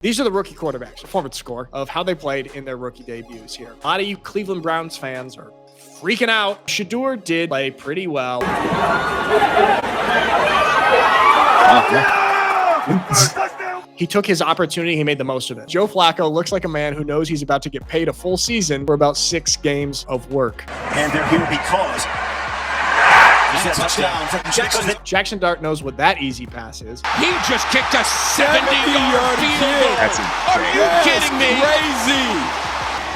These are the rookie quarterbacks, performance score of how they played in their rookie debuts here. A lot of you Cleveland Browns fans are freaking out. Shedeur did play pretty well. He took his opportunity. He made the most of it. Joe Flacco looks like a man who knows he's about to get paid a full season for about 6 games of work. And they're here because Jaxson Dart knows what that easy pass is. He just kicked a 70-yard field goal. Are you kidding me? Crazy.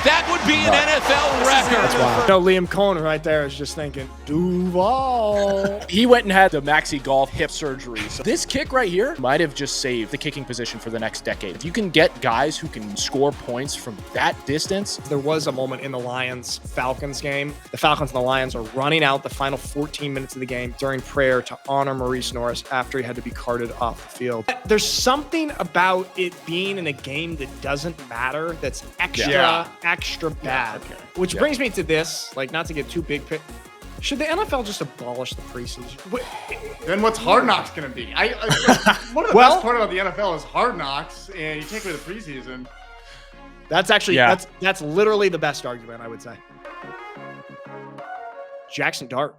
That would be an NFL record. No, Liam Cohen right there is just thinking, Duval. He went and had the maxi golf hip surgery. So this kick right here might have just saved the kicking position for the next decade. If you can get guys who can score points from that distance. There was a moment in the Lions-Falcons game. The Falcons and the Lions are running out the final 14 minutes of the game during prayer to honor Maurice Norris after he had to be carted off the field. There's something about it being in a game that doesn't matter that's extra bad. Okay. Which brings me to this, like, not to get too big. Should the NFL just abolish the preseason? Then what's Hard Knocks going to be? One of the best part about the NFL is Hard Knocks, and you take away the preseason. That's actually that's literally the best argument, I would say. Jaxson Dart,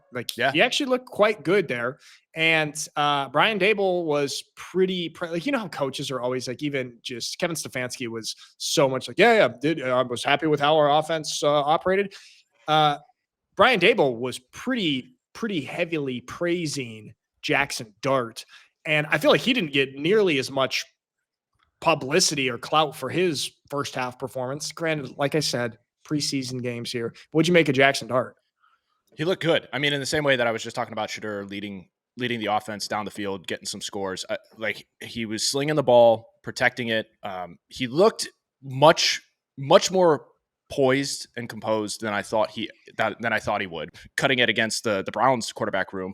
he actually looked quite good there. And Brian Dable was pretty like, you know how coaches are always like, even just Kevin Stefanski was so much like, I was happy with how our offense operated. Brian Dable was pretty heavily praising Jaxson Dart. And I feel like he didn't get nearly as much publicity or clout for his first half performance. Granted, like I said, preseason games here. What'd you make of Jaxson Dart? He looked good. I mean, in the same way that I was just talking about Shedeur leading the offense down the field, getting some scores. Like, he was slinging the ball, protecting it. He looked much more poised and composed than I thought he would. Cutting it against the Browns quarterback room.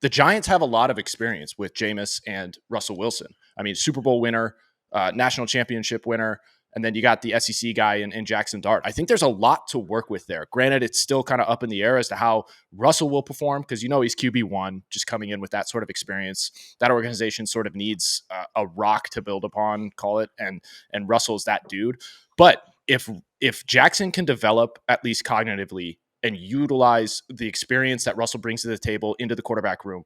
The Giants have a lot of experience with Jameis and Russell Wilson. I mean, Super Bowl winner, national championship winner. And then you got the SEC guy in Jaxson Dart. I think there's a lot to work with there. Granted, it's still kind of up in the air as to how Russell will perform, because he's QB1, just coming in with that sort of experience. That organization sort of needs a rock to build upon, call it, and Russell's that dude. But if Jaxson can develop, at least cognitively, and utilize the experience that Russell brings to the table into the quarterback room,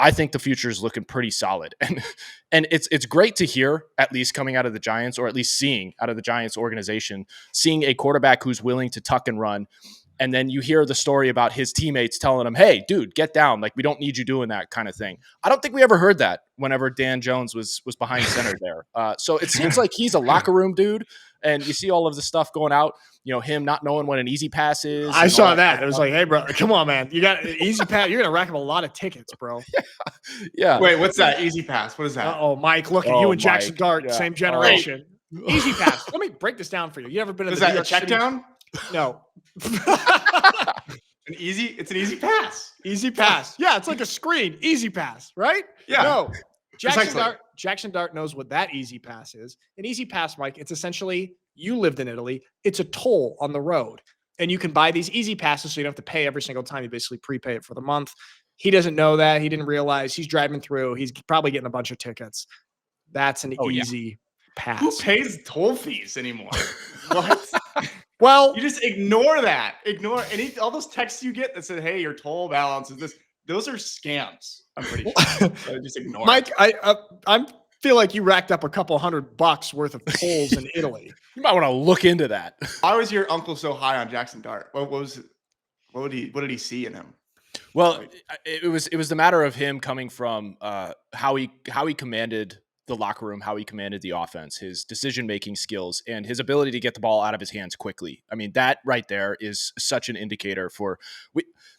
I think the future is looking pretty solid. And it's great to hear, at least coming out of the Giants, or at least seeing out of the Giants organization, seeing a quarterback who's willing to tuck and run. And then you hear the story about his teammates telling him, hey, dude, get down. Like, we don't need you doing that kind of thing. I don't think we ever heard that whenever Dan Jones was behind center there. So it seems like he's a locker room dude. And you see all of the stuff going out, him not knowing what an easy pass is. I saw that. It was like, hey, bro, come on, man. You got an easy pass. You're going to rack up a lot of tickets, bro. Yeah. Wait, what's that? Easy pass. What is that? Uh-oh, Mike, look at you and Jaxson Dart, same generation. Easy pass. Let me break this down for you. You ever been in Is the that New a York check City? down? No. It's an easy pass. Easy pass. Yeah, it's like a screen. Easy pass, right? Yeah. No. Precisely. Jaxson Dart knows what that easy pass is. An easy pass, Mike, it's essentially, you lived in Italy, it's a toll on the road. And you can buy these easy passes so you don't have to pay every single time. You basically prepay it for the month. He doesn't know that. He didn't realize. He's driving through. He's probably getting a bunch of tickets. That's an easy pass. Who pays toll fees anymore? What? Well, You just ignore that. Ignore all those texts you get that say, hey, your toll balance is this. Those are scams. I'm pretty sure. So just ignore Mike, it. I feel like you racked up a couple $100 worth of tolls in Italy. You might want to look into that. Why was your uncle so high on Jaxson Dart? What did he see in him? Well, it was the matter of him coming from how he commanded the locker room, how he commanded the offense, his decision-making skills, and his ability to get the ball out of his hands quickly. I mean, that right there is such an indicator for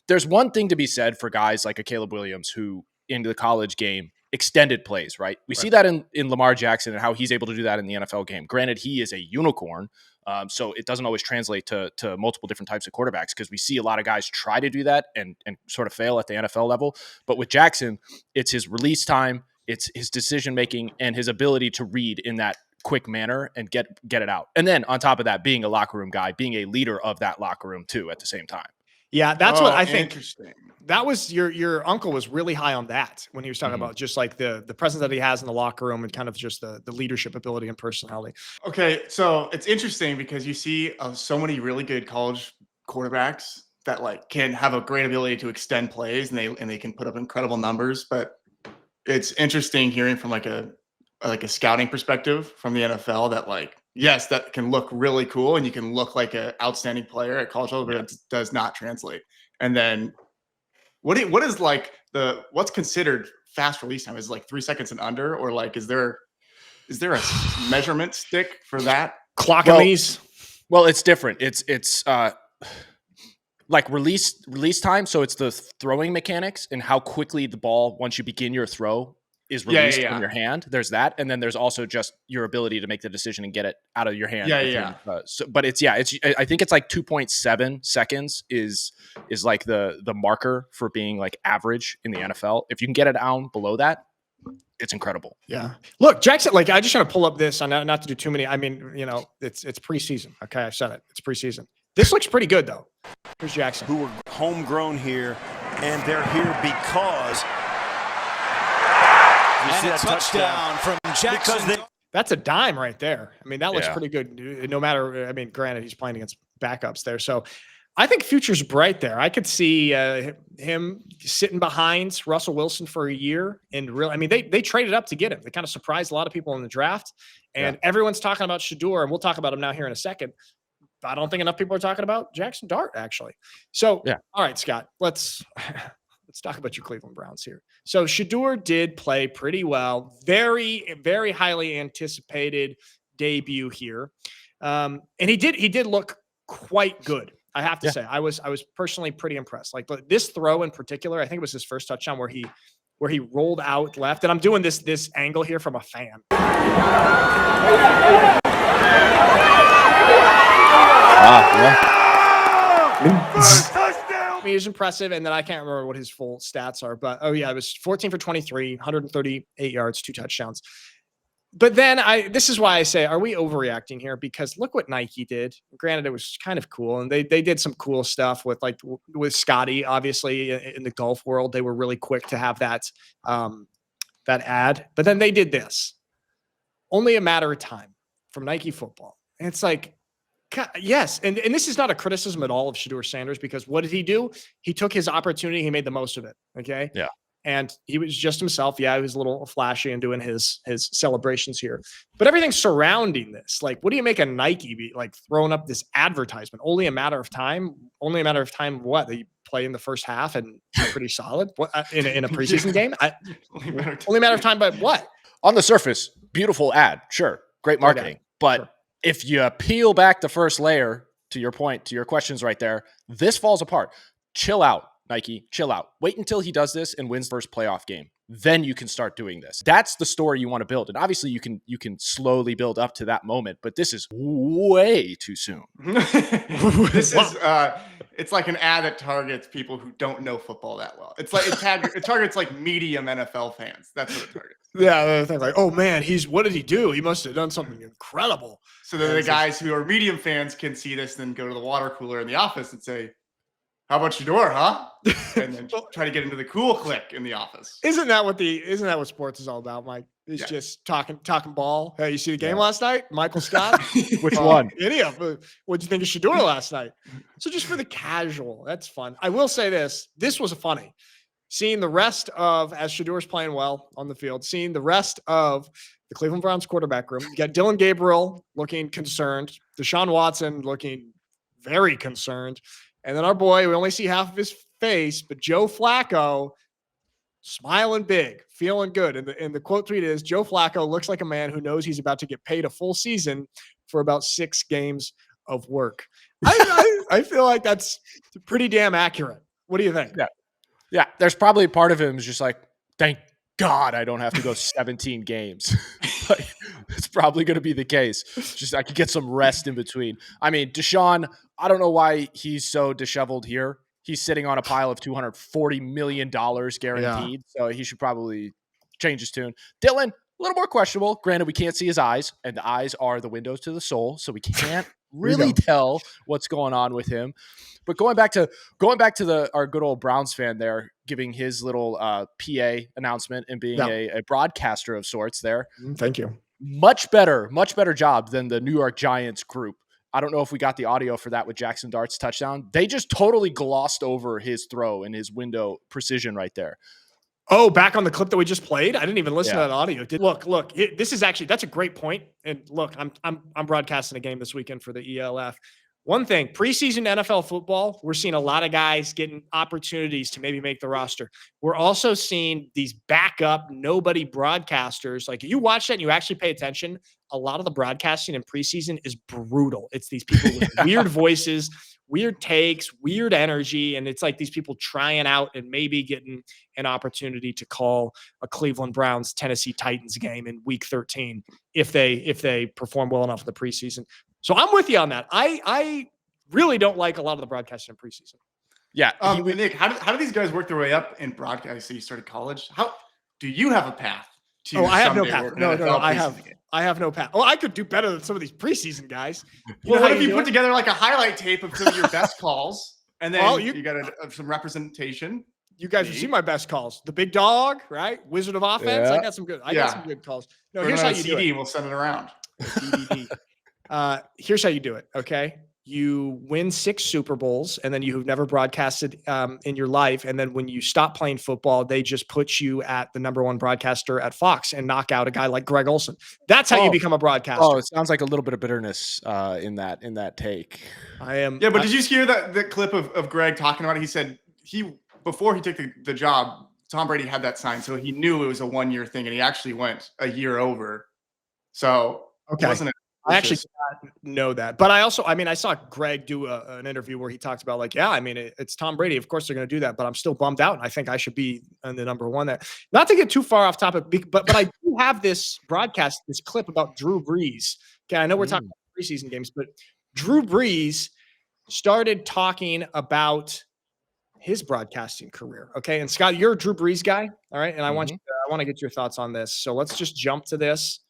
there's one thing to be said for guys like a Caleb Williams who, in the college game, extended plays, right? We see that in Lamar Jackson and how he's able to do that in the NFL game. Granted, he is a unicorn, so it doesn't always translate to multiple different types of quarterbacks, because we see a lot of guys try to do that and sort of fail at the NFL level. But with Jaxson, it's his release time, it's his decision-making, and his ability to read in that quick manner and get it out. And then on top of that, being a locker room guy, being a leader of that locker room too at the same time. Yeah, that's what I think. Interesting. That was your uncle was really high on that when he was talking about just like the presence that he has in the locker room and kind of just the leadership ability and personality. Okay, so it's interesting because you see so many really good college quarterbacks that like can have a great ability to extend plays and they can put up incredible numbers. But it's interesting hearing from like a scouting perspective from the NFL that like yes, that can look really cool and you can look like an outstanding player at college level, but it does not translate. And then what is like what's considered fast release time? Is it like 3 seconds and under, or like is there a measurement stick for that? Clocking these? Well, it's different. It's like release time. So it's the throwing mechanics and how quickly the ball, once you begin your throw, is released from your hand. There's that, and then there's also just your ability to make the decision and get it out of your hand. But it's I think it's like 2.7 seconds is like the marker for being like average in the NFL. If you can get it down below that, it's incredible. Yeah. Look, Jaxson, like I just want to pull up this not to do too many. I mean, it's preseason. Okay, I said it. It's preseason. This looks pretty good though. Here's Jaxson. Who were homegrown here, and they're here because you see that touchdown from Jaxson. That's a dime right there. I mean, that looks pretty good. No matter, I mean, granted, he's playing against backups there. So I think future's bright there. I could see him sitting behind Russell Wilson for a year and really, I mean, they traded up to get him. They kind of surprised a lot of people in the draft, and everyone's talking about Shedeur, and we'll talk about him now here in a second. I don't think enough people are talking about Jaxson Dart actually. So, all right, Scott, let's talk about your Cleveland Browns here. So Shedeur did play pretty well. Very, very highly anticipated debut here. And he did look quite good. I have to say, I was personally pretty impressed. Like this throw in particular, I think it was his first touchdown where he rolled out left. And I'm doing this angle here from a fan. He was impressive, and then I can't remember what his full stats are, but it was 14 for 23, 138 yards, 2 touchdowns. But then this is why I say, are we overreacting here? Because look what Nike did. Granted, it was kind of cool, and they did some cool stuff with Scotty. Obviously, in the golf world, they were really quick to have that ad. But then they did this. Only a matter of time from Nike Football, and it's like, yes, and this is not a criticism at all of Shedeur Sanders, because what did he do? He took his opportunity. He made the most of it. Okay. Yeah. And he was just himself. Yeah, he was a little flashy and doing his celebrations here. But everything surrounding this, like, what do you make a Nike be like throwing up this advertisement? Only a matter of time. Only a matter of time. What they play in the first half and pretty solid. What in a preseason game? Only a matter of time. But what? On the surface, beautiful ad. Sure, great marketing. But if you peel back the first layer, to your point, to your questions right there, this falls apart. Chill out, Nike. Chill out. Wait until he does this and wins the first playoff game. Then you can start doing this. That's the story you want to build. And obviously you can slowly build up to that moment, but this is way too soon. This is it's like an ad that targets people who don't know football that well. It's like it targets like medium NFL fans. That's what it targets. Yeah, they're like, oh man, what did he do? He must have done something incredible. So then the guys who are medium fans can see this and then go to the water cooler in the office and say, how about Shedeur, huh? And then try to get into the cool clique in the office. Isn't that what sports is all about, Mike? It's just talking ball. Hey, you see the game last night? Michael Scott? Which one? Idiot. What'd you think of Shedeur last night? So just for the casual, that's fun. I will say this was funny. Seeing the rest of, as Shedeur's playing well on the field, seeing the rest of the Cleveland Browns quarterback room, you got Dylan Gabriel looking concerned, Deshaun Watson looking very concerned, and then our boy, we only see half of his face, but Joe Flacco smiling big, feeling good. And the quote tweet is, Joe Flacco looks like a man who knows he's about to get paid a full season for about 6 games of work. I feel like that's pretty damn accurate. What do you think? Yeah, there's probably part of him is just like, thank God I don't have to go 17 games. Like, it's probably going to be the case. Just I could get some rest in between. I mean, Deshaun, I don't know why he's so disheveled here. He's sitting on a pile of $240 million guaranteed, so he should probably change his tune. Dylan, a little more questionable. Granted, we can't see his eyes, and the eyes are the windows to the soul, so we can't really tell what's going on with him. But going back to our good old Browns fan there, giving his little PA announcement and being a broadcaster of sorts there. Thank you. Much better job than the New York Giants group. I don't know if we got the audio for that with Jaxson Dart's touchdown. They just totally glossed over his throw and his window precision right there. Oh, back on the clip that we just played. I didn't even listen to that audio. Look. This is actually, that's a great point. And look, I'm broadcasting a game this weekend for the ELF. One thing, preseason NFL football, we're seeing a lot of guys getting opportunities to maybe make the roster. We're also seeing these backup nobody broadcasters. Like, you watch that and you actually pay attention. A lot of the broadcasting in preseason is brutal. It's these people with weird voices, weird takes, weird energy. And it's like these people trying out and maybe getting an opportunity to call a Cleveland Browns Tennessee Titans game in week 13 if they perform well enough in the preseason. So I'm with you on that. I really don't like a lot of the broadcasting in preseason. Yeah. Nick, how do these guys work their way up in broadcast? So you started college. How do you have a path to? I have no path. No, I have no path. Well, I could do better than some of these preseason guys. Well, what if you put together like a highlight tape of some of your best calls, and then you got some representation? You guys have seen my best calls. The big dog, right? Wizard of offense. Yeah. I got some good calls. No, here's how you do it. We'll send it around. Here's how you do it. Okay. You win 6 Super Bowls, and then you've never broadcasted in your life. And then when you stop playing football, they just put you at the number 1 broadcaster at Fox and knock out a guy like Greg Olsen. That's how you become a broadcaster. Oh, it sounds like a little bit of bitterness in that take. Yeah, but did you hear the clip of Greg talking about it? He said before he took the job, Tom Brady had that sign, so he knew it was a 1-year thing, and he actually went a year over. So wasn't it? I actually did not know that. But I saw Greg do an interview where he talked about it's Tom Brady. Of course they're going to do that, but I'm still bummed out. And I think I should be in the number 1 there. Not to get too far off topic, but I do have this clip about Drew Brees. Okay, I know we're talking about preseason games, but Drew Brees started talking about his broadcasting career. Okay, and Scott, you're a Drew Brees guy, all right? And I want to get your thoughts on this. So let's just jump to this.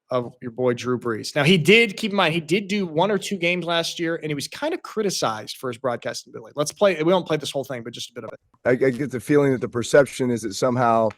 Of your boy Drew Brees. Now, keep in mind, he did do 1 or 2 games last year, and he was kind of criticized for his broadcasting ability. We won't play this whole thing, but just a bit of it. I get the feeling that the perception is that somehow,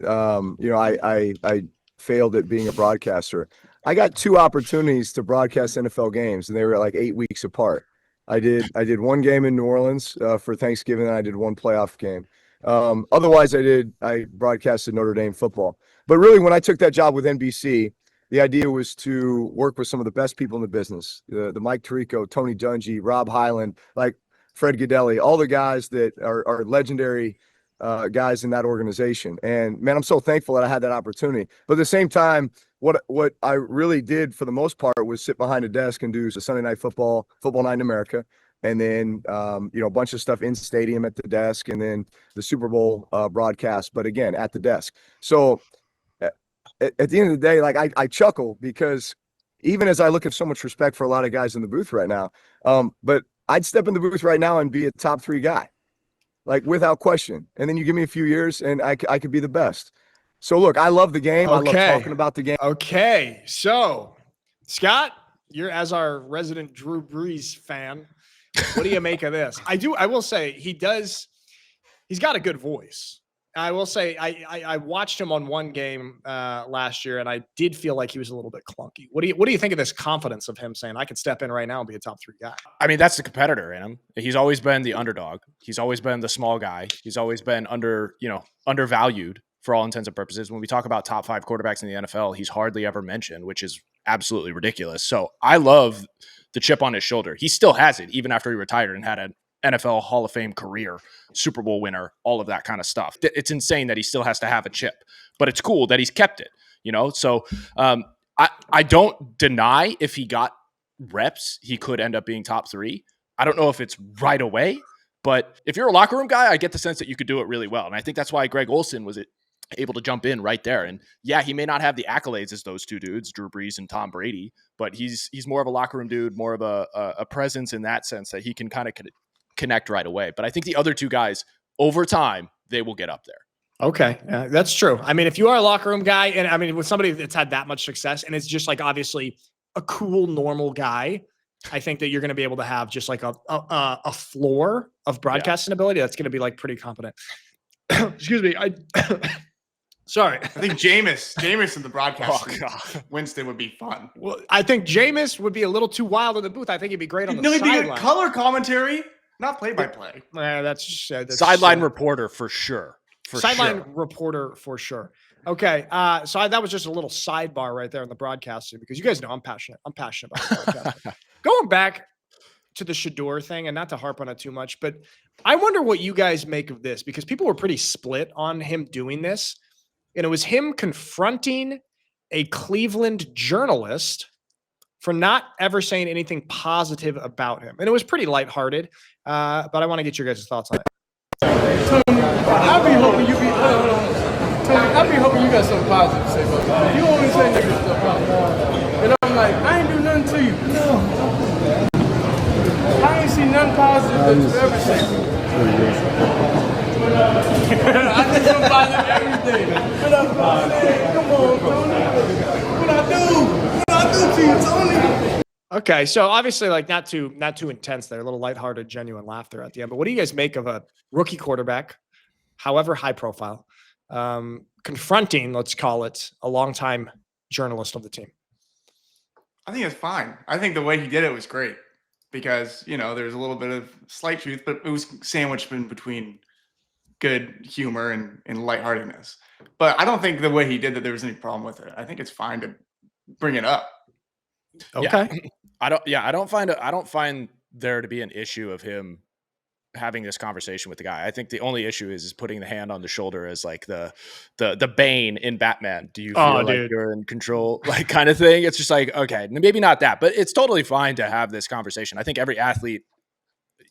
I failed at being a broadcaster. I got 2 opportunities to broadcast NFL games, and they were like 8 weeks apart. I did 1 game in New Orleans for Thanksgiving, and I did 1 playoff game. Otherwise, I broadcasted Notre Dame football. But really, when I took that job with NBC, the idea was to work with some of the best people in the business, the Mike Tirico, Tony Dungy, Rob Hyland, like Fred Gaudelli, all the guys that are legendary guys in that organization. And man, I'm so thankful that I had that opportunity. But at the same time, what I really did for the most part was sit behind a desk and do the Sunday Night Football Night in America, and then a bunch of stuff in stadium at the desk, and then the Super Bowl broadcast, but again at the desk. So at the end of the day, like I chuckle because even as I look at so much respect for a lot of guys in the booth right now, but I'd step in the booth right now and be a top 3 guy, like without question. And then you give me a few years and I could be the best. So look, I love the game. I love talking about the game. Okay. So Scott, you're as our resident Drew Brees fan. What do you make of this? I will say he's got a good voice. I will say I watched him on 1 game last year, and I did feel like he was a little bit clunky. What do you think of this confidence of him saying I could step in right now and be a top 3 guy? I mean, that's the competitor in him. He's always been the underdog. He's always been the small guy. He's always been undervalued for all intents and purposes. When we talk about top 5 quarterbacks in the NFL, he's hardly ever mentioned, which is absolutely ridiculous. So I love the chip on his shoulder. He still has it, even after he retired and had an NFL Hall of Fame career, Super Bowl winner, all of that kind of stuff. It's insane that he still has to have a chip, but it's cool that he's kept it, So I don't deny if he got reps, he could end up being top 3. I don't know if it's right away, but if you're a locker room guy, I get the sense that you could do it really well. And I think that's why Greg Olsen was able to jump in right there. And yeah, he may not have the accolades as those 2 dudes, Drew Brees and Tom Brady, but he's more of a locker room dude, more of a presence in that sense that he can kind of connect right away. But I think the other 2 guys, over time, they will get up there. Okay, that's true. I mean, if you are a locker room guy, and I mean, with somebody that's had that much success, and it's just like obviously a cool, normal guy, I think that you're going to be able to have just like a floor of broadcasting ability that's going to be like pretty competent. Excuse me, sorry. I think Jameis in the broadcast. Oh, God. Winston would be fun. Well, I think Jameis would be a little too wild in the booth. I think he'd be great on the He'd be sideline. good color commentary, not play-by-play. That's sideline reporter for sure. Sideline reporter for sure. Okay, so that was just a little sidebar right there in the broadcasting because you guys know I'm passionate. I'm passionate about broadcasting. Going back to the Shedeur thing, and not to harp on it too much, but I wonder what you guys make of this because people were pretty split on him doing this, and it was him confronting a Cleveland journalist for not ever saying anything positive about him, and it was pretty lighthearted. But I want to get your guys' thoughts on it. Tony, I be hoping you got something positive to say about that. You only say negative stuff about me. And I'm like, I ain't do nothing to you. No. I ain't seen nothing positive that you ever said. I did something positive every day. What I'm saying, come on, Tony. What I do to you, Tony? Okay, so obviously, like not too intense there, a little lighthearted, genuine laughter at the end. But what do you guys make of a rookie quarterback, however high profile, confronting, let's call it, a longtime journalist of the team? I think it's fine. I think the way he did it was great because, there's a little bit of slight truth, but it was sandwiched in between good humor and lightheartedness. But I don't think the way he did that there was any problem with it. I think it's fine to bring it up. Okay. Yeah. I don't find there to be an issue of him having this conversation with the guy. I think the only issue is putting the hand on the shoulder as like the Bane in Batman. Do you feel like you're in control, like kind of thing? It's just like, okay, maybe not that, but it's totally fine to have this conversation. I think every athlete,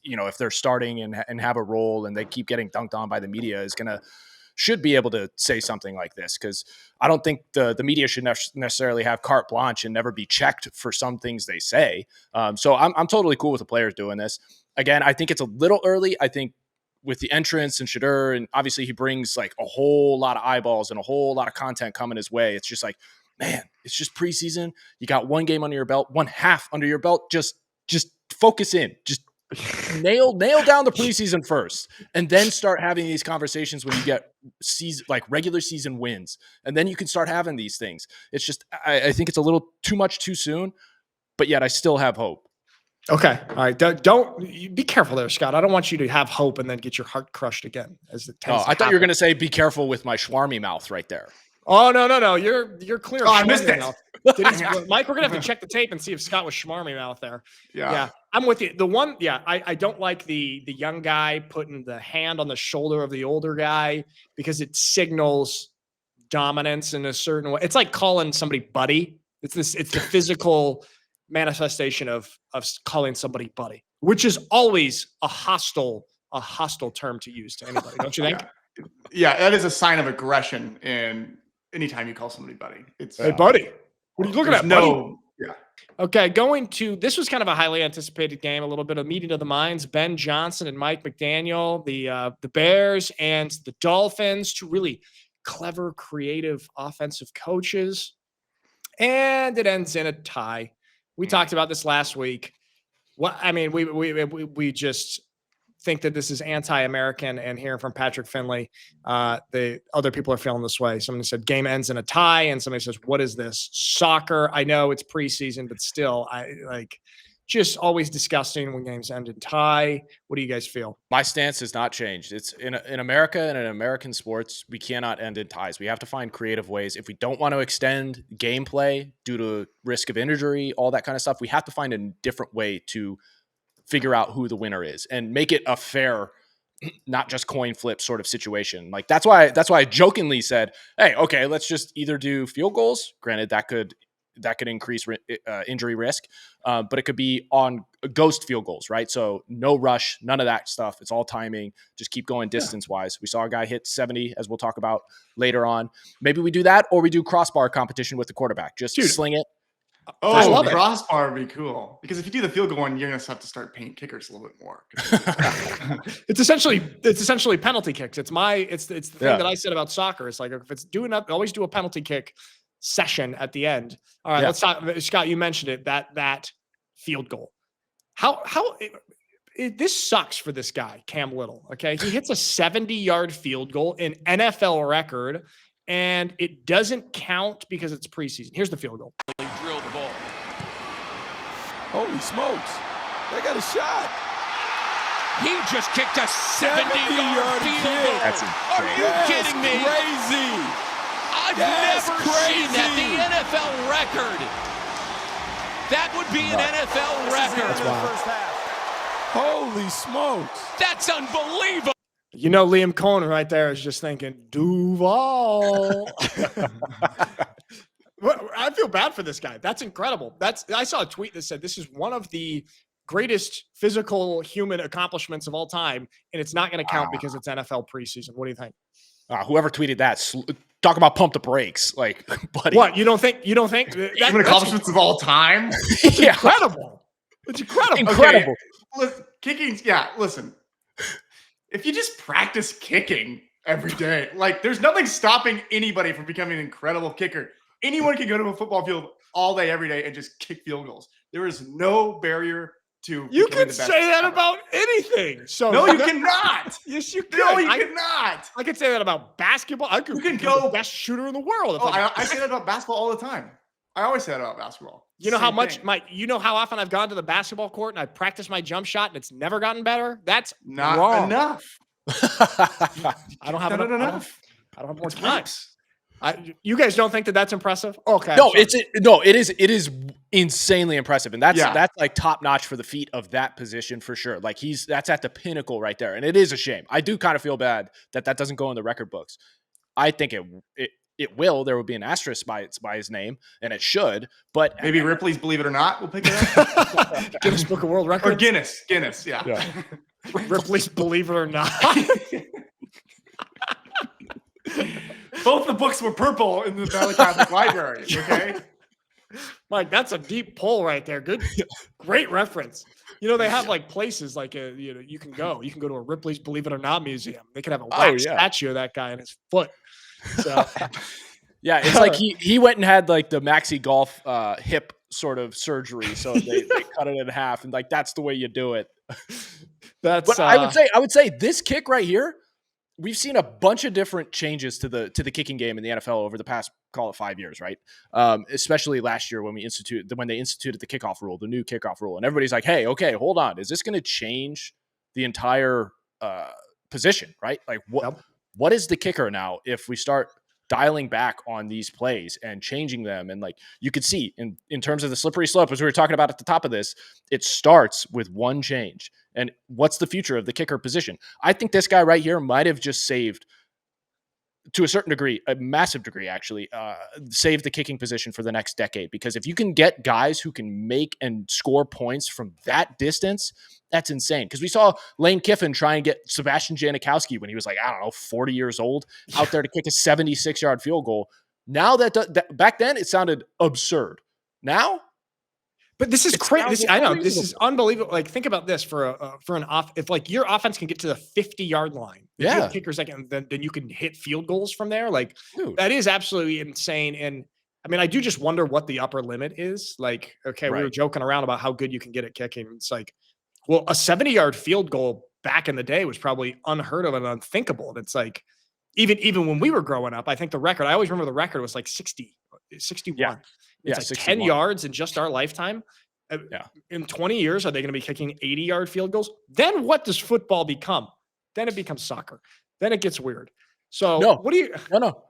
if they're starting and have a role and they keep getting dunked on by the media should be able to say something like this, because I don't think the media should necessarily have carte blanche and never be checked for some things they say. So I'm totally cool with the players doing this. Again, I think it's a little early. I think with the entrance and Shedeur, and obviously he brings like a whole lot of eyeballs and a whole lot of content coming his way. It's just like, man, it's just preseason. You got one game under your belt, one half under your belt. Just focus in. Just nail down the preseason first, and then start having these conversations when you get regular season wins, and then you can start having these things. It's just I think it's a little too much too soon, but yet I still have hope. Okay, all right. Don't be careful there, Scott. I don't want you to have hope and then get your heart crushed again. I thought you were going to say be careful with my schwarmy mouth right there. Oh no! You're clear. Oh, I missed it. Mike, we're gonna have to check the tape and see if Scott was schmarmy mouth there. Yeah, I'm with you. The one, I don't like the young guy putting the hand on the shoulder of the older guy because it signals dominance in a certain way. It's like calling somebody buddy. It's the physical manifestation of calling somebody buddy, which is always a hostile term to use to anybody. Don't you think? Yeah, that is a sign of aggression. And anytime you call somebody buddy, it's hey buddy. What are you looking at? No, yeah. Okay, this was kind of a highly anticipated game, a little bit of meeting of the minds. Ben Johnson and Mike McDaniel, the Bears and the Dolphins, two really clever, creative offensive coaches. And it ends in a tie. We talked about this last week. We just think that this is anti-American, and hearing from Patrick Finley, the other people are feeling this way. Somebody said game ends in a tie, and somebody says, what is this? Soccer? I know it's preseason, but still, just always disgusting when games end in tie. What do you guys feel? My stance has not changed. It's in America and in American sports, we cannot end in ties. We have to find creative ways. If we don't want to extend gameplay due to risk of injury, all that kind of stuff, we have to find a different way to figure out who the winner is and make it a fair, not just coin flip sort of situation. Like that's why I jokingly said, hey, okay, let's just either do field goals. Granted, that could increase injury risk, but it could be on ghost field goals, right? So no rush, none of that stuff. It's all timing. Just keep going distance wise. We saw a guy hit 70, as we'll talk about later on. Maybe we do that, or we do crossbar competition with the quarterback. Just sling it. Oh, crossbar would be cool. Because if you do the field goal one, you're going to have to start paying kickers a little bit more. It's essentially penalty kicks. It's the thing that I said about soccer. It's like, if it's doing up, always do a penalty kick session at the end. All right, let's talk. Scott, you mentioned it, that field goal. This sucks for this guy, Cam Little. Okay. He hits a 70-yard field goal, an NFL record, and it doesn't count because it's preseason. Here's the field goal. Drill the ball. Holy smokes. They got a shot. He just kicked a 70-yard field goal. That's Are you kidding me? Crazy. I've never seen that. The NFL record. That would be an NFL record. Holy smokes. That's unbelievable. Liam Cohen right there is just thinking, Duval. I feel bad for this guy. That's incredible. I saw a tweet that said this is one of the greatest physical human accomplishments of all time, and it's not going to count because it's NFL preseason. What do you think? Whoever tweeted that, talk about pump the brakes, like, buddy. What, you don't think human accomplishments of all time? It's incredible. It's incredible. Incredible. Okay. Listen. If you just practice kicking every day, like, there's nothing stopping anybody from becoming an incredible kicker. Anyone can go to a football field all day, every day, and just kick field goals. There is no barrier to. You can say that about anything. So no, you cannot. Yes, you can. No, you cannot. I could say that about basketball. You can go the best shooter in the world. I say that about basketball all the time. I always say that about basketball. You know how much how often I've gone to the basketball court and I've practiced my jump shot and it's never gotten better? That's not wrong. Enough. I don't have enough. I don't have more time. You guys don't think that that's impressive? Okay. No, it is insanely impressive. And that's like top notch for the feat of that position for sure. Like that's at the pinnacle right there. And it is a shame. I do kind of feel bad that doesn't go in the record books. I think it will. There will be an asterisk by his name, and it should. But maybe Ripley's Believe It or Not will pick it up. Guinness Book of World Records. Or Guinness. Yeah. Ripley's Believe It or Not. Both the books were purple in the Valley Catholic Library. Okay, Mike, that's a deep pull right there. Good, great reference. They have like places like you can go to a Ripley's Believe It or Not museum. They could have a wax statue of that guy in his foot. So. Yeah, it's like he went and had like the maxi golf hip sort of surgery, so they cut it in half, and like that's the way you do it. But I would say this kick right here, we've seen a bunch of different changes to the kicking game in the NFL over the past, call it 5 years, right? Especially last year when they instituted the kickoff rule, the new kickoff rule, and everybody's like, hey, okay, hold on, is this going to change the entire position, right? Like what is the kicker now if we start dialing back on these plays and changing them? And like you could see in terms of the slippery slope, as we were talking about at the top of this, it starts with one change. And what's the future of the kicker position? I think this guy right here might have just saved, to a certain degree, a massive degree actually, saved the kicking position for the next decade. Because if you can get guys who can make and score points from that distance, that's insane. Because we saw Lane Kiffin try and get Sebastian Janikowski when he was like, 40 years old, out there to kick a 76-yard field goal. Now that back then it sounded absurd. Now, but this is crazy. I know this is unbelievable. Like, think about this for an off. If like your offense can get to the 50-yard line, kickers then you can hit field goals from there. Like, dude, that is absolutely insane. And I mean, I do just wonder what the upper limit is. Like, okay, we were joking around about how good you can get at kicking. It's like, well, a 70-yard field goal back in the day was probably unheard of and unthinkable. And it's like, even when we were growing up, I think the record, I always remember the record was like 61. It's like 61. 10 yards in just our lifetime. In 20 years, are they going to be kicking 80-yard field goals? Then what does football become? Then it becomes soccer. Then it gets weird. So what do you? No.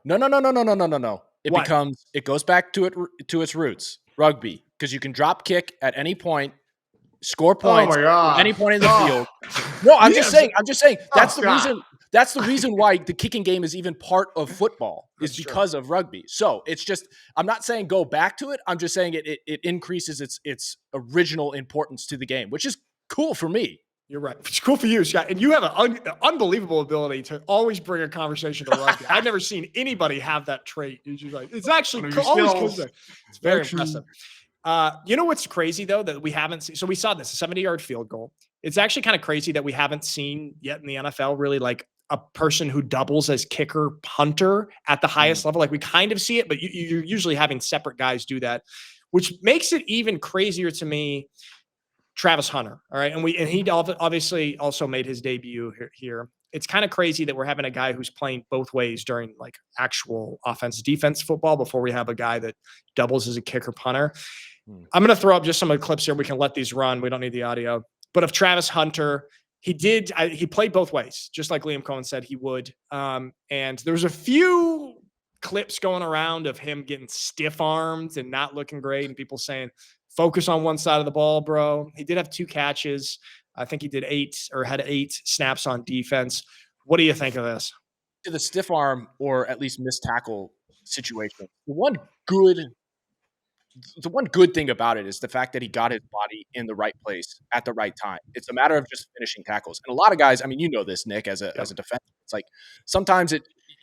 It goes back to its roots, rugby, because you can drop kick at any point, score points at any point in the field. No, I'm just saying. That's the reason. That's the reason why the kicking game is even part of football, is because of rugby. So it's just, I'm not saying go back to it. I'm just saying it increases its original importance to the game, which is cool for me. You're right. It's cool for you, Scott. And you have an unbelievable ability to always bring a conversation to rugby. I've never seen anybody have that trait. It's actually always cool. It's very impressive. You know what's crazy though that we haven't seen? So we saw this a 70-yard field goal. It's actually kind of crazy that we haven't seen yet in the NFL really like a person who doubles as kicker punter at the highest level. Like we kind of see it, but you're usually having separate guys do that, which makes it even crazier to me. Travis Hunter, all right, and he obviously also made his debut here. It's kind of crazy that we're having a guy who's playing both ways during like actual offense defense football before we have a guy that doubles as a kicker punter. I'm going to throw up just some of the clips here. We can let these run. We don't need the audio. But of Travis Hunter, he played both ways, just like Liam Cohen said he would. And there was a few clips going around of him getting stiff-armed and not looking great, and people saying, focus on one side of the ball, bro. He did have 2 catches. I think he did had 8 snaps on defense. What do you think of this? To the stiff arm or at least missed tackle situation, the one good thing about it is the fact that he got his body in the right place at the right time. It's a matter of just finishing tackles. And a lot of guys, I mean, you know this, Nick, as a defender, it's like sometimes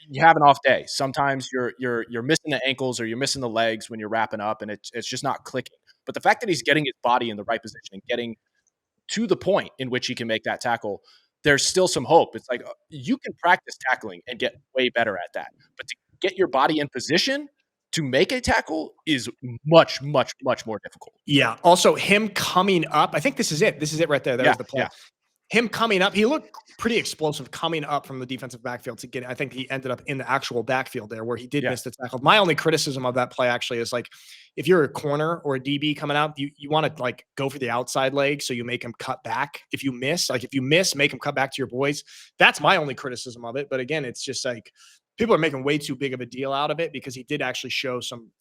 you have an off day. Sometimes you're missing the ankles or you're missing the legs when you're wrapping up, and it's just not clicking. But the fact that he's getting his body in the right position and getting to the point in which he can make that tackle, there's still some hope. It's like you can practice tackling and get way better at that. But to get your body in position to make a tackle is much, much, much more difficult. Yeah. Also, him coming up, I think this is it. This is it right there. That was the play. Yeah. Him coming up, he looked pretty explosive coming up from the defensive backfield to get it. I think he ended up in the actual backfield there where he did miss the tackle. My only criticism of that play actually is like, if you're a corner or a DB coming out, you want to like go for the outside leg. So you make him cut back. If you miss, make him cut back to your boys. That's my only criticism of it. But again, it's just like people are making way too big of a deal out of it because he did actually show some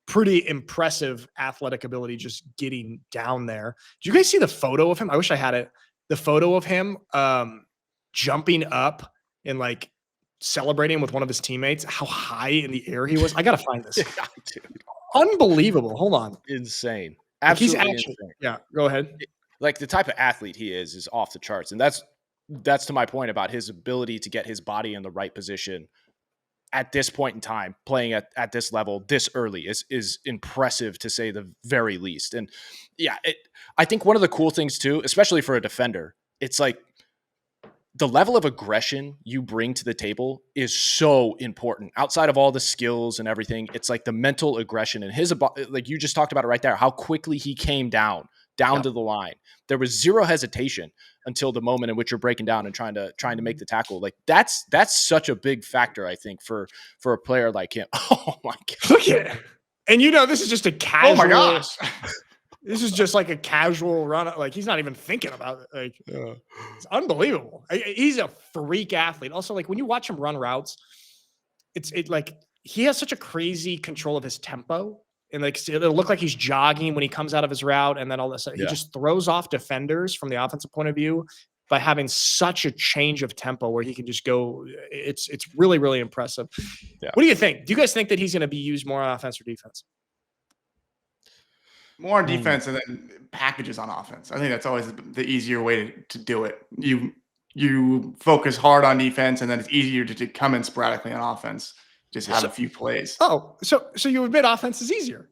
pretty impressive athletic ability just getting down there. Did you guys see the photo of him? I wish I had it. The photo of him jumping up and like celebrating with one of his teammates, how high in the air he was. I got to find this. Dude. Unbelievable. Hold on. Insane. Absolutely Absolutely insane. insane. Yeah, go ahead. Like the type of athlete he is off the charts. And that's to my point about his ability to get his body in the right position at this point in time, playing at this level this early is impressive to say the very least. And yeah, I think one of the cool things too, especially for a defender, it's like the level of aggression you bring to the table is so important outside of all the skills and everything. It's like the mental aggression and like you just talked about it right there, how quickly he came down to the line. There was zero hesitation until the moment in which you're breaking down and trying to make the tackle. Like that's such a big factor, I think, for a player like him. Oh my God. Look at it. And this is just a casual. Oh my gosh. This is just like a casual run. Like he's not even thinking about it. Like it's unbelievable. He's a freak athlete. Also, like when you watch him run routes, it's like he has such a crazy control of his tempo. And like it'll look like he's jogging when he comes out of his route, and then all of a sudden he just throws off defenders from the offensive point of view by having such a change of tempo where he can just go. It's really, really impressive. Yeah. What do you think? Do you guys think that he's going to be used more on offense or defense? More on defense and then packages on offense. I think that's always the easier way to do it. You focus hard on defense, and then it's easier to come in sporadically on offense. Just have a few plays. Oh, so you admit offense is easier?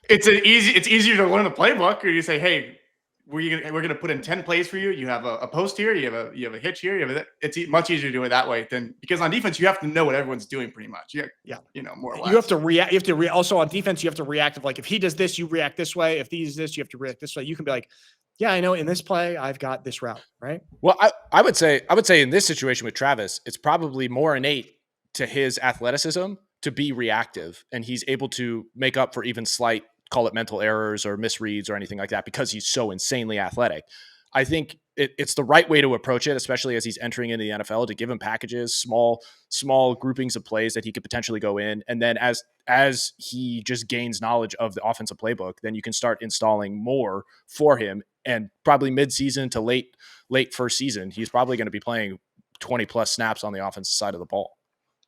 It's easier to learn the playbook, or you say, hey, we're gonna put in 10 plays for you. You have a post here, you have a hitch here, it's much easier to do it that way than because on defense you have to know what everyone's doing pretty much. More or less. You have to react. You have to also on defense you have to react. Like if he does this, you react this way. If he does this, you have to react this way. You can be like, yeah, I know in this play I've got this route, right? Well, I would say in this situation with Travis, it's probably more innate to his athleticism to be reactive, and he's able to make up for even slight, call it mental errors or misreads or anything like that because he's so insanely athletic. I think it's the right way to approach it, especially as he's entering into the NFL, to give him packages, small groupings of plays that he could potentially go in. And then as he just gains knowledge of the offensive playbook, then you can start installing more for him. And probably mid-season to late first season, he's probably going to be playing 20 plus snaps on the offensive side of the ball.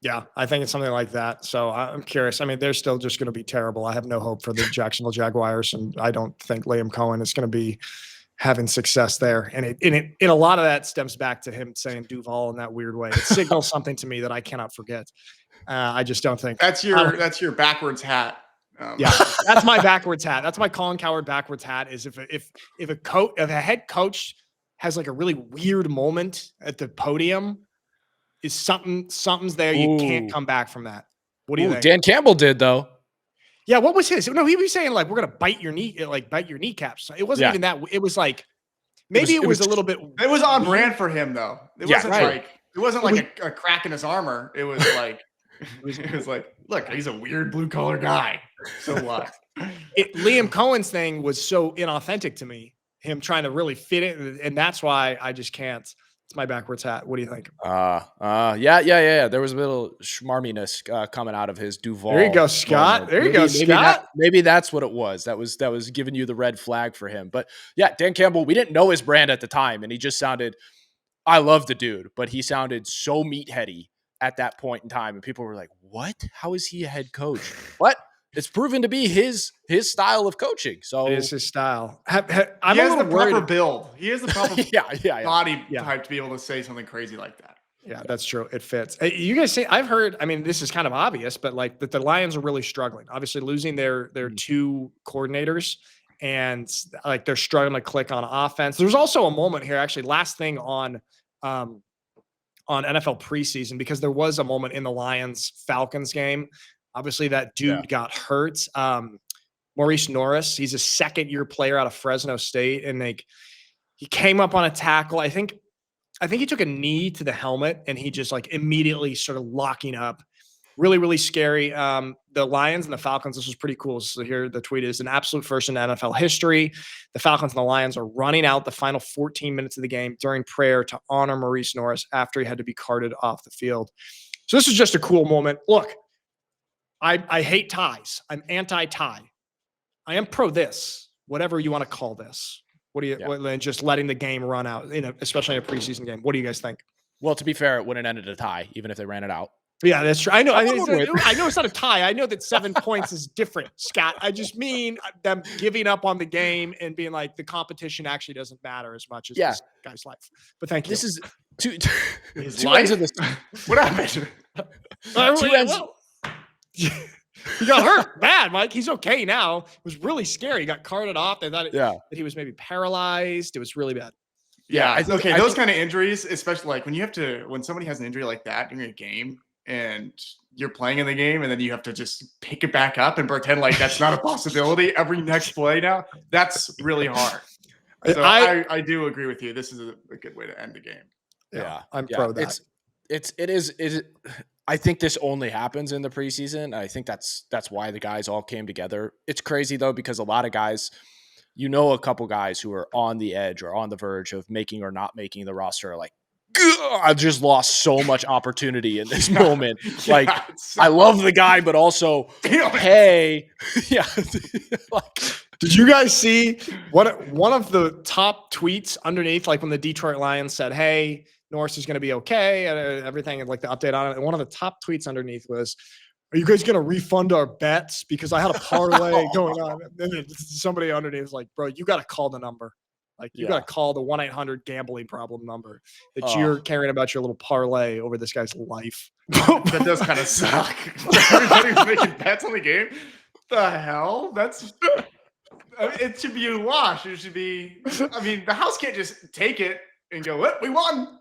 Yeah, I think it's something like that. So I'm curious. I mean, they're still just going to be terrible. I have no hope for the Jacksonville Jaguars, and I don't think Liam Cohen is going to be having success there. And a lot of that stems back to him saying Duval in that weird way. It signals something to me that I cannot forget. I just don't think that's your backwards hat Yeah, that's my backwards hat. That's my Colin Cowherd backwards hat. Is if a head coach has like a really weird moment at the podium, is something's there. You can't come back from that. What do you think? Dan Campbell did though. Yeah, what was his? No, he was saying like we're gonna bite your kneecaps. It wasn't even that. It was like maybe it was a little bit. It was on brand for him though. It wasn't like a crack in his armor. It was like it was like, look, he's a weird blue collar guy. So what? Liam Cohen's thing was so inauthentic to me. Him trying to really fit it, and that's why I just can't. It's my backwards hat. What do you think? Yeah. There was a little schmarminess coming out of his Duval. There you go, Scott. Moment. There you go, Scott. Maybe that's what it was. That was giving you the red flag for him. But yeah, Dan Campbell, we didn't know his brand at the time, and he just sounded. I love the dude, but he sounded so meatheady at that point in time, and people were like, "What? How is he a head coach?" What? It's proven to be his style of coaching. So it is his style. He has the proper build. He has the proper body type to be able to say something crazy like that. Yeah, that's true. It fits. You guys say I've heard. I mean, this is kind of obvious, but like that the Lions are really struggling. Obviously, losing their two coordinators, and like they're struggling to click on offense. There's also a moment here. Actually, last thing on NFL preseason, because there was a moment in the Lions Falcons game. Obviously, that dude got hurt. Maurice Norris, he's a second-year player out of Fresno State, and he came up on a tackle. I think he took a knee to the helmet, and he just like immediately started locking up. Really, really scary. The Lions and the Falcons, this was pretty cool. So here the tweet is: an absolute first in NFL history. The Falcons and the Lions are running out the final 14 minutes of the game during prayer to honor Maurice Norris after he had to be carted off the field. So this is just a cool moment. Look, I hate ties. I'm anti-tie. I am pro this, whatever you want to call this. What do you just letting the game run out, especially in a preseason game? What do you guys think? Well, to be fair, it wouldn't have ended a tie, even if they ran it out. Yeah, that's true. I know it's not a tie. I know that 7 points is different, Scott. I just mean them giving up on the game and being like the competition actually doesn't matter as much as this guy's life. But thank you. This is two ends of this. What happened? Two ends. He got hurt bad, Mike. He's okay now. It was really scary. He got carted off. They thought that he was maybe paralyzed. It was really bad. Yeah. Those kind of injuries, especially like when somebody has an injury like that during a game and you're playing in the game and then you have to just pick it back up and pretend like that's not a possibility every next play now, that's really hard. So I do agree with you. This is a good way to end the game. Yeah, I'm pro that. It is. I think this only happens in the preseason. I think that's why the guys all came together. It's crazy though, because a lot of guys, a couple guys who are on the edge or on the verge of making or not making the roster are like, I've just lost so much opportunity in this moment. Like, I love the guy, but also, hey, did you guys see one of the top tweets underneath, like when the Detroit Lions said, hey, Norris is going to be okay, and everything, and like the update on it. And one of the top tweets underneath was, are you guys going to refund our bets? Because I had a parlay going on. And then somebody underneath was like, bro, you got to call the number. Like, you got to call the 1-800 gambling problem number that you're caring about your little parlay over this guy's life. That does kind of suck. Everybody's making bets on the game. The hell? It should be a wash. It should be, the house can't just take it and go, what? We won.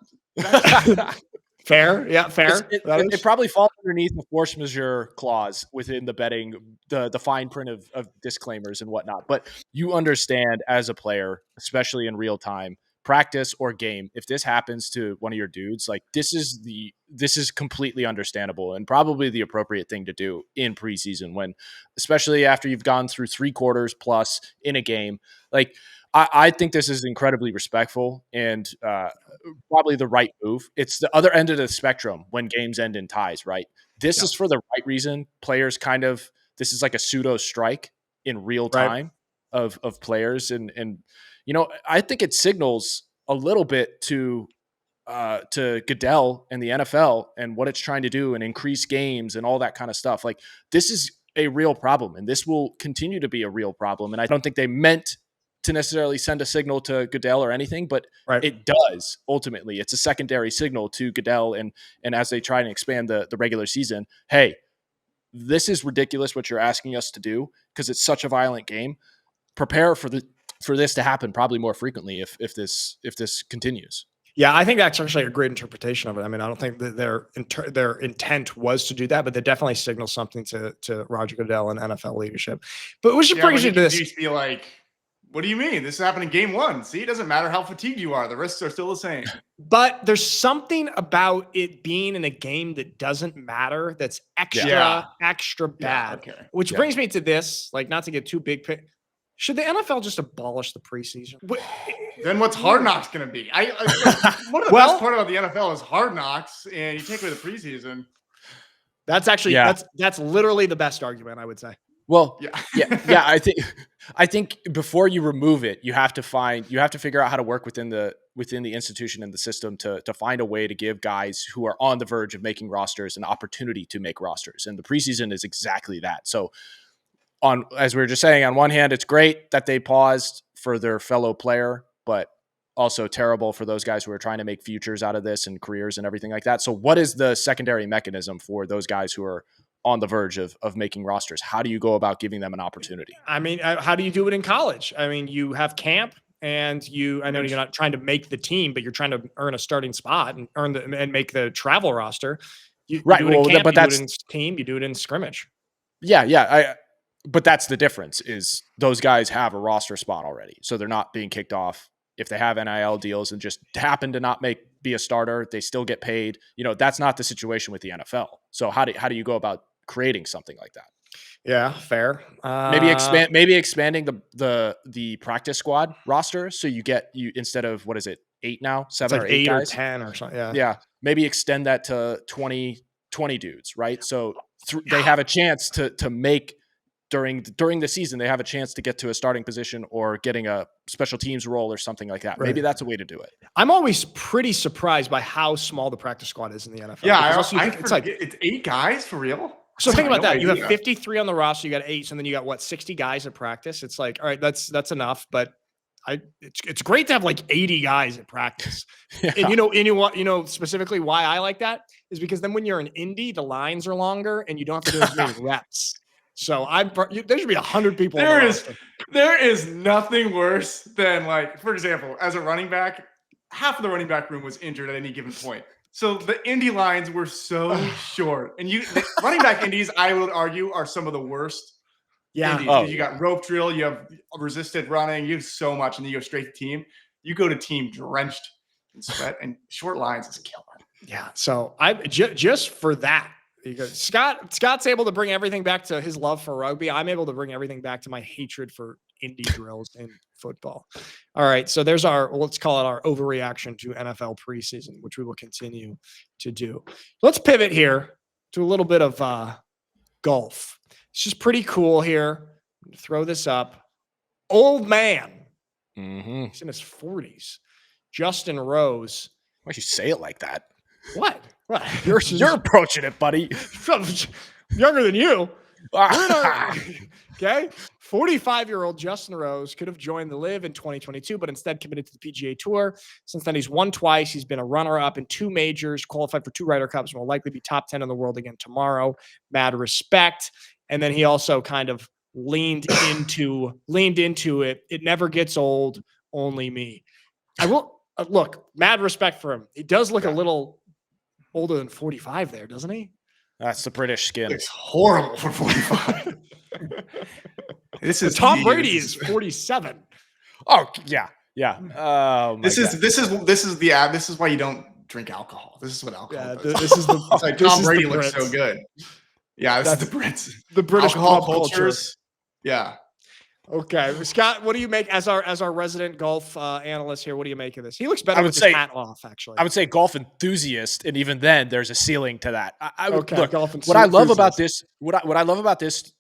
Fair. Yeah, fair. It probably falls underneath the force majeure clause within the betting, the fine print of disclaimers and whatnot. But you understand as a player, especially in real time, practice or game, if this happens to one of your dudes, like this is completely understandable and probably the appropriate thing to do in preseason, when, especially after you've gone through 3 quarters plus in a game. Like, I think this is incredibly respectful and probably the right move. It's the other end of the spectrum when games end in ties, right? This is for the right reason. Players this is like a pseudo strike in real time of players. And I think it signals a little bit to Goodell and the NFL and what it's trying to do and increase games and all that kind of stuff. Like, this is a real problem, and this will continue to be a real problem. And I don't think they meant to necessarily send a signal to Goodell or anything, but it does. Ultimately, it's a secondary signal to Goodell, and as they try and expand the regular season, hey, this is ridiculous what you're asking us to do because it's such a violent game. Prepare for this to happen probably more frequently if this continues. Yeah, I think that's actually a great interpretation of it. I mean, I don't think that their intent was to do that, but they definitely signal something to Roger Goodell and NFL leadership. But we should bring you to this. You be like, what do you mean? This happened in game 1. See, it doesn't matter how fatigued you are. The risks are still the same. But there's something about it being in a game that doesn't matter that's extra bad. Okay. Which brings me to this, like, not to get too big. Should the NFL just abolish the preseason? Then what's Hard Knocks going to be? One of the best part about the NFL is Hard Knocks, and you take away the preseason. That's actually that's literally the best argument, I would say. Well, yeah. I think before you remove it, you have to figure out how to work within the institution and the system to find a way to give guys who are on the verge of making rosters an opportunity to make rosters, and the preseason is exactly that. So, as we were just saying, on one hand, it's great that they paused for their fellow player, but also terrible for those guys who are trying to make futures out of this and careers and everything like that. So what is the secondary mechanism for those guys who are on the verge of making rosters? How do you go about giving them an opportunity? I mean, how do you do it in college? I mean, you have camp and I know you're not trying to make the team, but you're trying to earn a starting spot and and make the travel roster. You do it in camp, but you do it in team, you do it in scrimmage. But that's the difference is those guys have a roster spot already. So they're not being kicked off. If they have NIL deals and just happen to not be a starter, they still get paid. That's not the situation with the NFL. So how do you go about creating something like that? Yeah, fair. Maybe expanding the practice squad roster. So you instead of, what is it, 8 now, 7 or 8 guys? Or 10 or something. Yeah. Yeah. Maybe extend that to 20 dudes, right? So they have a chance to make during the season, they have a chance to get to a starting position or getting a special teams role or something like that. Right. Maybe that's a way to do it. I'm always pretty surprised by how small the practice squad is in the NFL. Yeah, it's 8 guys for real. So think about that. You have 53 on the roster. You got 8, and then you got 60 guys at practice. It's like, all right, that's enough. But it's great to have like 80 guys at practice. Yeah. And you know specifically why I like that is because then when you're an indie, the lines are longer and you don't have to do as many reps. So there should be 100 people. There is nothing worse than, like, for example, as a running back, half of the running back room was injured at any given point. So the Indy lines were so short, and the running back indies, I would argue, are some of the worst. Yeah, indies. You got rope drill, you have resisted running, you have so much, and then you go straight to team. You go to team drenched in sweat, and short lines is killer. Yeah, so I just for that. Because Scott's able to bring everything back to his love for rugby. I'm able to bring everything back to my hatred for indie drills in football. All right, so there's let's call it our overreaction to NFL preseason, which we will continue to do. Let's pivot here to a little bit of golf. It's just pretty cool here. Throw this up. Old man. Mm-hmm. He's in his 40s. Justin Rose. Why'd you say it like that? What? You're approaching it, buddy. Younger than you. Okay. 45-year-old Justin Rose could have joined the LIV in 2022, but instead committed to the PGA Tour. Since then, he's won twice. He's been a runner-up in 2 majors, qualified for 2 Ryder Cups, and will likely be top 10 in the world again tomorrow. Mad respect. And then he also kind of leaned into it. It never gets old. Only me. I will look. Mad respect for him. He does look a little older than 45 there, doesn't he? That's the British skin. It's horrible for 45. Tom Brady is 47. Oh yeah. Oh, this is why you don't drink alcohol. This is what alcohol does. This is it's like Tom Brady looks so good. Yeah, this is the Brits. The British alcohol cultures. Yeah. Okay, Scott, what do you make as our resident golf analyst here? What do you make of this? He looks better with his hat off, actually. I would say golf enthusiast, and even then, there's a ceiling to that. Look, golf what I love about this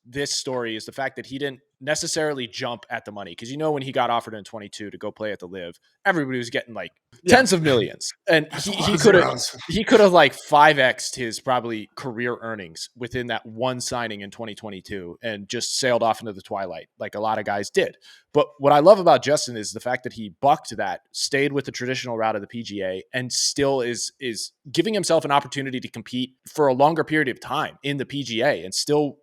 this story is the fact that he didn't necessarily jump at the money. Because when he got offered in 22 to go play at the Live, everybody was getting like tens of millions, and he could have like 5x'd his probably career earnings within that one signing in 2022 and just sailed off into the twilight like a lot of guys did. But what I love about Jaxson is the fact that he bucked that, stayed with the traditional route of the PGA, and still is giving himself an opportunity to compete for a longer period of time in the PGA and still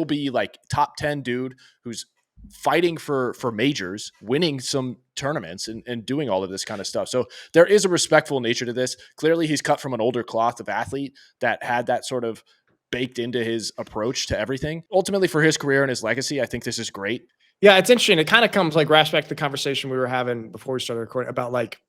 be like top 10 dude who's fighting for majors, winning some tournaments and doing all of this kind of stuff. So there is a respectful nature to this. Clearly he's cut from an older cloth of athlete that had that sort of baked into his approach to everything. Ultimately for his career and his legacy, I think this is great. Yeah, it's interesting. It kind of comes like wraps back to the conversation we were having before we started recording about like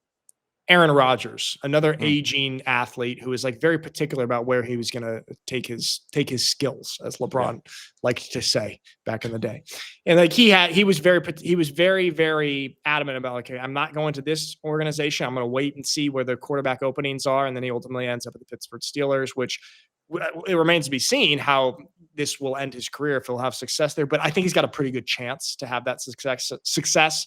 Aaron Rodgers, another aging athlete who is like very particular about where he was going to take his skills, as LeBron liked to say back in the day. And like he was very, very adamant about like, okay, I'm not going to this organization. I'm going to wait and see where the quarterback openings are. And then he ultimately ends up at the Pittsburgh Steelers, which it remains to be seen how this will end his career, if he'll have success there. But I think he's got a pretty good chance to have that success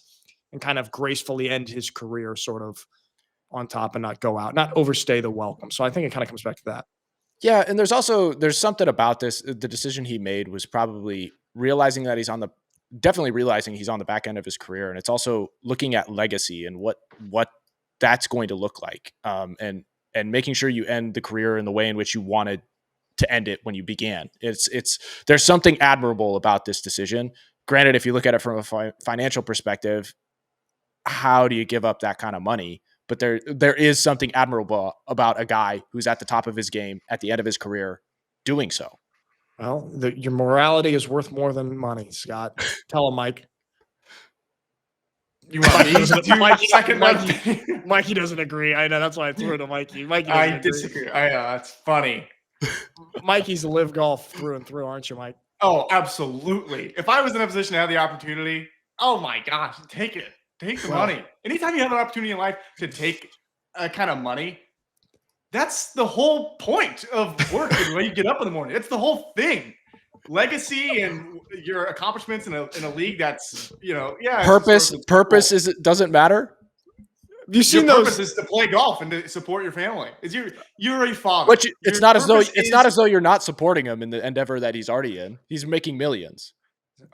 and kind of gracefully end his career sort of on top and not go out, not overstay the welcome. So I think it kind of comes back to that. Yeah. And there's something about this. The decision he made was probably realizing that definitely realizing he's on the back end of his career. And it's also looking at legacy and what that's going to look like. And making sure you end the career in the way in which you wanted to end it when you began. There's something admirable about this decision. Granted, if you look at it from a financial perspective, how do you give up that kind of money? But there is something admirable about a guy who's at the top of his game at the end of his career doing so. Well, your morality is worth more than money, Scott. Tell him, Mike. You want me to do Mikey doesn't agree. I know, that's why I threw it to Mikey. I disagree. I know, that's funny. Mikey's a live golf through and through, aren't you, Mike? Oh, absolutely. If I was in a position to have the opportunity, oh my gosh, take it. Take the money. Anytime you have an opportunity in life to take a kind of money, that's the whole point of work and the way you get up in the morning. It's the whole thing. Legacy and your accomplishments in a league that's, purpose doesn't matter. You seen your those? Purpose is to play golf and to support your family. You're a father. But it's not as though you're not supporting him in the endeavor that he's already in. He's making millions.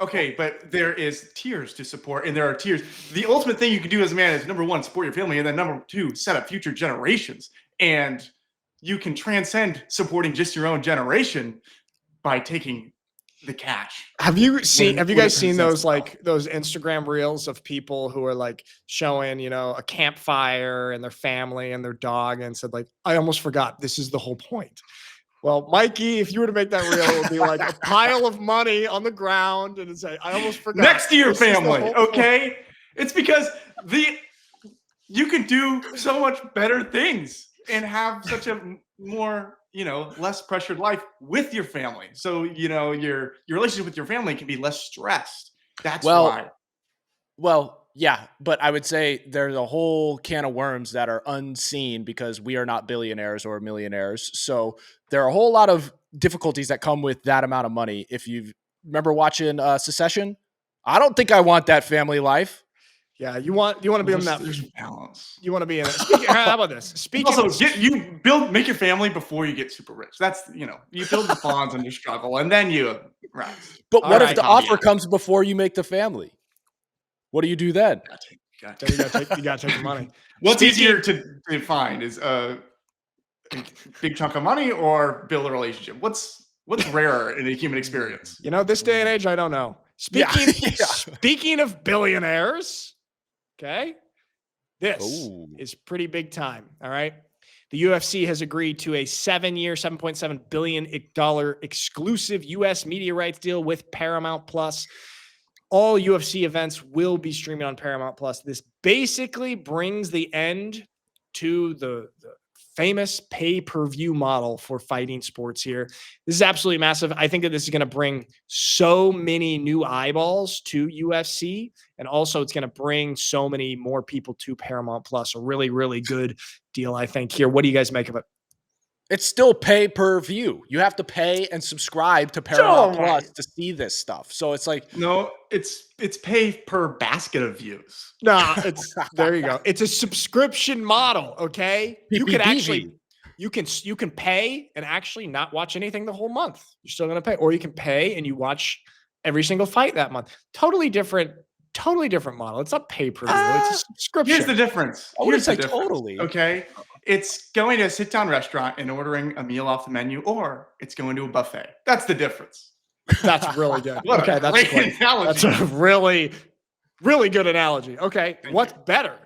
Okay, but there is tiers to support, and there are tiers. The ultimate thing you can do as a man is, number one, support your family, and then number two, set up future generations. And you can transcend supporting just your own generation by taking the cash. Have you guys seen those those Instagram reels of people who are like showing, a campfire and their family and their dog and said like, I almost forgot this is the whole point. Well, Mikey, if you were to make that reel, it would be like a pile of money on the ground and say, I almost forgot. Next to your family, okay? It's because you can do so much better things and have such a more, less pressured life with your family. So, your relationship with your family can be less stressed. That's why. Well, yeah, but I would say there's a whole can of worms that are unseen because we are not billionaires or millionaires. So there are a whole lot of difficulties that come with that amount of money. If you remember watching Succession, I don't think I want that family life. Yeah, you want to be in that. There's balance. You want to be in it. How about this? Speaking make your family before you get super rich. That's you build the bonds and you struggle, and then you rise. But what if the offer comes before you make the family? What do you do then? You gotta take the money. What's easier to find is a big chunk of money or build a relationship? What's rarer in a human experience? This day and age, I don't know. Speaking of billionaires, okay, this is pretty big time. All right. The UFC has agreed to a 7-year, $7.7 billion exclusive U.S. media rights deal with Paramount Plus. All UFC events will be streaming on Paramount Plus. This basically brings the end to the famous pay-per-view model for fighting sports here. This is absolutely massive. I think that this is going to bring so many new eyeballs to UFC, and also it's going to bring so many more people to Paramount Plus. A really, really good deal, I think, here. What do you guys make of it? It's still pay per view. You have to pay and subscribe to Paramount Plus to see this stuff. So it's like, no, it's pay per basket of views. Nah, there you go. It's a subscription model. Okay, you can actually you can pay and actually not watch anything the whole month. You're still gonna pay, or you can pay and you watch every single fight that month. Totally different model. It's not pay per view. It's a subscription. Here's the difference. Totally. Okay. It's going to a sit-down restaurant and ordering a meal off the menu, or it's going to a buffet. That's the difference. That's really good. Okay, that's a great analogy. That's a really, really good analogy. Okay, what's better?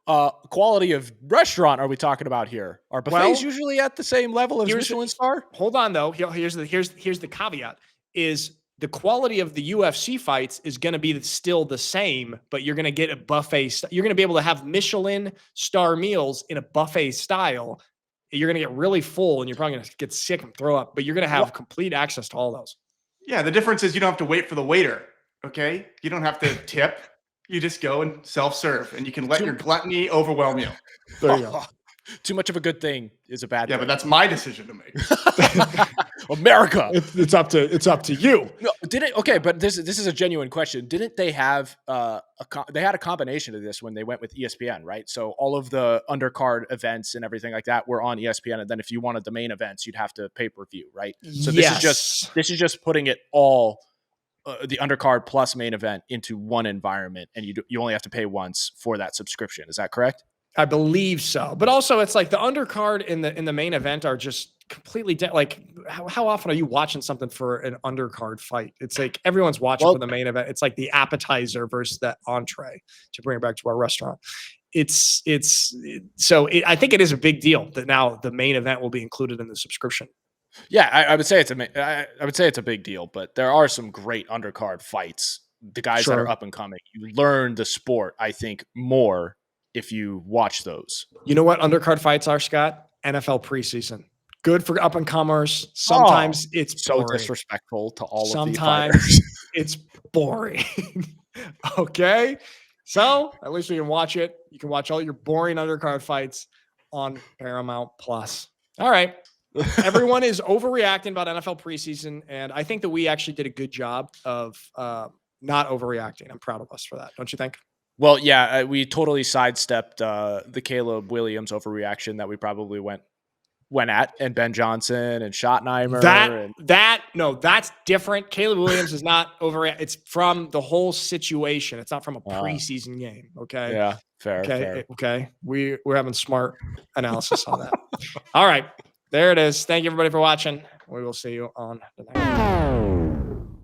Quality of restaurant are we talking about here? Are buffets usually at the same level as Michelin star? Hold on though. Here's the caveat: is the quality of the UFC fights is going to be still the same, but you're going to get a buffet. You're going to be able to have Michelin star meals in a buffet style. You're going to get really full and you're probably going to get sick and throw up, but you're going to have complete access to all those. Yeah. The difference is you don't have to wait for the waiter. Okay. You don't have to tip. You just go and self-serve and you can let your gluttony overwhelm you. There you go. Too much of a good thing is a bad thing. Yeah, but that's my decision to make. America. It's up to you. No, okay, but this is a genuine question. Didn't they have they had a combination of this when they went with ESPN, right? So all of the undercard events and everything like that were on ESPN, and then if you wanted the main events, you'd have to pay-per-view, right? So this is just putting it all the undercard plus main event into one environment, and you only have to pay once for that subscription. Is that correct? I believe so, but also it's like the undercard in the main event are just completely like how often are you watching something for an undercard fight? It's like everyone's watching for the main event. It's like the appetizer versus the entree, to bring it back to our restaurant. I think it is a big deal that now the main event will be included in the subscription. Yeah, I would say it's a big deal, but there are some great undercard fights. The guys that are up and coming, you learn the sport, I think, more if you watch those. You know what undercard fights are, Scott? NFL preseason. Good for up and comers. Sometimes it's so boring. Disrespectful to all of the Sometimes fighters. It's boring. Okay. So at least you can watch it. You can watch all your boring undercard fights on Paramount Plus. All right. Everyone is overreacting about NFL preseason, and I think that we actually did a good job of not overreacting. I'm proud of us for that. Don't you think? Well, yeah, we totally sidestepped the Caleb Williams overreaction that we probably went at, and Ben Johnson and Schottenheimer. That's different. Caleb Williams is not overreact. It's from the whole situation. It's not from a preseason game. Okay. Yeah. Fair. Okay. We're having smart analysis on that. All right. There it is. Thank you everybody for watching. We will see you on the next one.